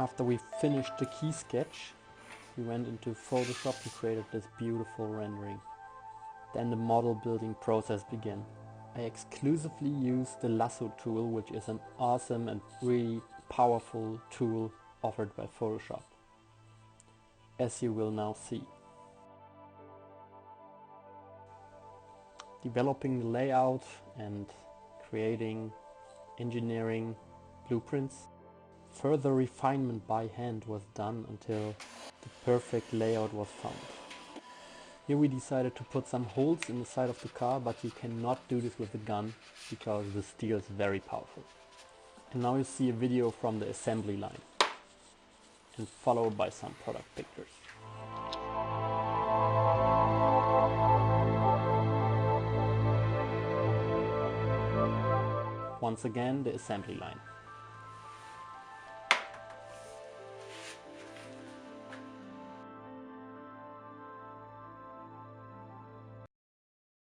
After we finished the key sketch, we went into Photoshop and created this beautiful rendering. Then the model building process began. I exclusively used the lasso tool, which is an awesome and really powerful tool offered by Photoshop, as you will now see. Developing the layout and creating engineering blueprints. Further refinement by hand was done until the perfect layout was found. Here we decided to put some holes in the side of the car, but you cannot do this with a gun because the steel is very powerful. And now you see a video from the assembly line and followed by some product pictures. Once again, the assembly line.